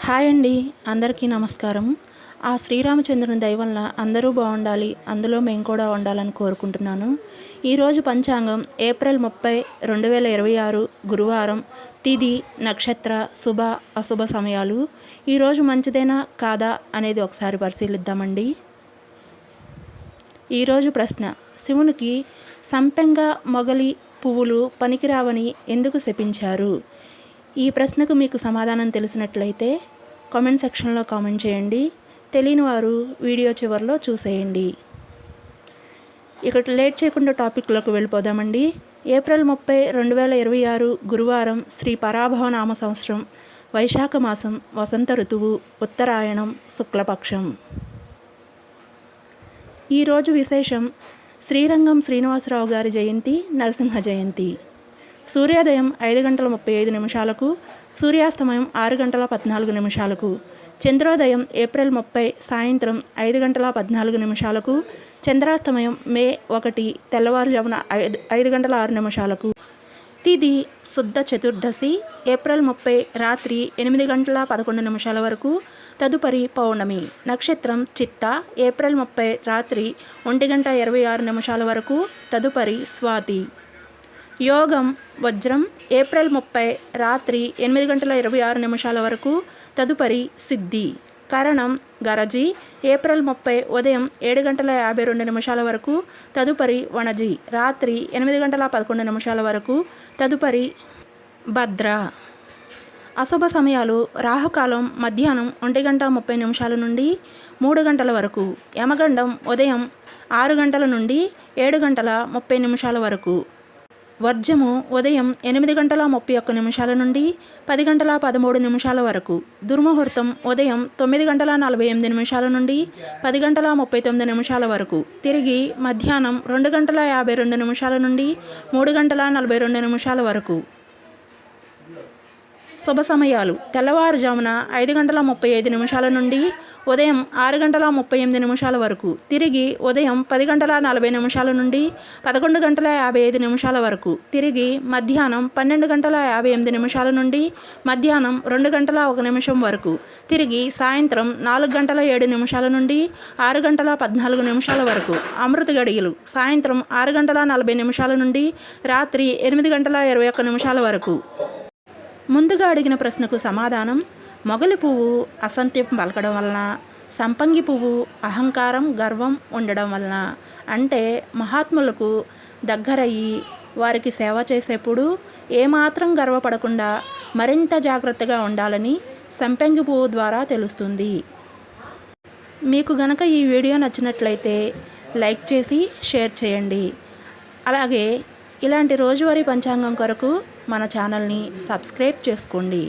Hi అండి, అందరికీ నమస్కారం. ఆ శ్రీరామచంద్రుని దయ వల్ల అందరూ బాగుండాలి, అందులో మేము కూడా ఉండాలని కోరుకుంటున్నాను. ఈరోజు పంచాంగం ఏప్రిల్ 30, 2026 గురువారం. తిథి, నక్షత్ర, శుభ అశుభ సమయాలు. ఈరోజు మంచిదేనా కాదా అనేది ఒకసారి పరిశీలిద్దామండి. ఈరోజు ప్రశ్న: శివునికి సంపెంగ మొగలి పువ్వులు పనికిరావని ఎందుకు శపించారు? ఈ ప్రశ్నకు మీకు సమాధానం తెలిసినట్లయితే కామెంట్ సెక్షన్లో కామెంట్ చేయండి. తెలియని వారు వీడియో చివరిలో చూసేయండి. ఇక లేట్ చేయకుండా టాపిక్లోకి వెళ్ళిపోదామండి. ఏప్రిల్ 30, 2026 గురువారం. శ్రీ పరాభవనామ సంవత్సరం, వైశాఖ మాసం, వసంత ఋతువు, ఉత్తరాయణం, శుక్లపక్షం. ఈరోజు విశేషం: శ్రీరంగం శ్రీనివాసరావు గారి జయంతి, నరసింహ జయంతి. సూర్యోదయం 5:35 సూర్యాస్తమయం 6:14. చంద్రోదయం ఏప్రిల్ 30 సాయంత్రం 5:14. చంద్రాస్తమయం మే 1 తెల్లవారుజామున 5:06. తిథి శుద్ధ చతుర్దశి ఏప్రిల్ 30 రాత్రి 8:11 వరకు. తదుపరి పౌర్ణమి. నక్షత్రం చిత్త ఏప్రిల్ 30 రాత్రి 1:26 వరకు. తదుపరి స్వాతి. యోగం వజ్రం ఏప్రిల్ 30 రాత్రి 8:26 వరకు. తదుపరి సిద్ధి. కరణం గరజి ఏప్రిల్ 30 ఉదయం 7:52 వరకు. తదుపరి వణజి రాత్రి 8:11 వరకు. తదుపరి భద్ర. అశుభ సమయాలు: రాహుకాలం మధ్యాహ్నం 1:30 నుండి 3 వరకు. యమగండం ఉదయం 6 నుండి 7:30 వరకు. వర్జము ఉదయం 8:31 నుండి 10:13 వరకు. దుర్ముహూర్తం ఉదయం 9:48 నుండి 10:39 వరకు. తిరిగి మధ్యాహ్నం 2:52 నుండి 3:42 వరకు. శుభ సమయాలు: తెల్లవారుజామున 5:35 నుండి ఉదయం 6:38 వరకు. తిరిగి ఉదయం 10:40 నుండి 11:55 వరకు. తిరిగి మధ్యాహ్నం 12:58 నుండి మధ్యాహ్నం 2:01 వరకు. తిరిగి సాయంత్రం 4:07 నుండి 6:14 వరకు. అమృత గడియలు: సాయంత్రం 6:40 నుండి రాత్రి 8:21 వరకు. ముందుగా అడిగిన ప్రశ్నకు సమాధానం: మొగలి పువ్వు అసత్యం పలకడం వలన, సంపంగి పువ్వు అహంకారం గర్వం ఉండడం వలన. అంటే మహాత్ములకు దగ్గరయ్యి వారికి సేవ చేసేప్పుడు ఏమాత్రం గర్వపడకుండా మరింత జాగ్రత్తగా ఉండాలని సంపంగి పువ్వు ద్వారా తెలుస్తుంది. మీకు గనక ఈ వీడియో నచ్చినట్లయితే లైక్ చేసి షేర్ చేయండి. అలాగే ఇలాంటి రోజువారీ పంచాంగం కొరకు మన ఛానల్ని సబ్స్క్రైబ్ చేసుకోండి.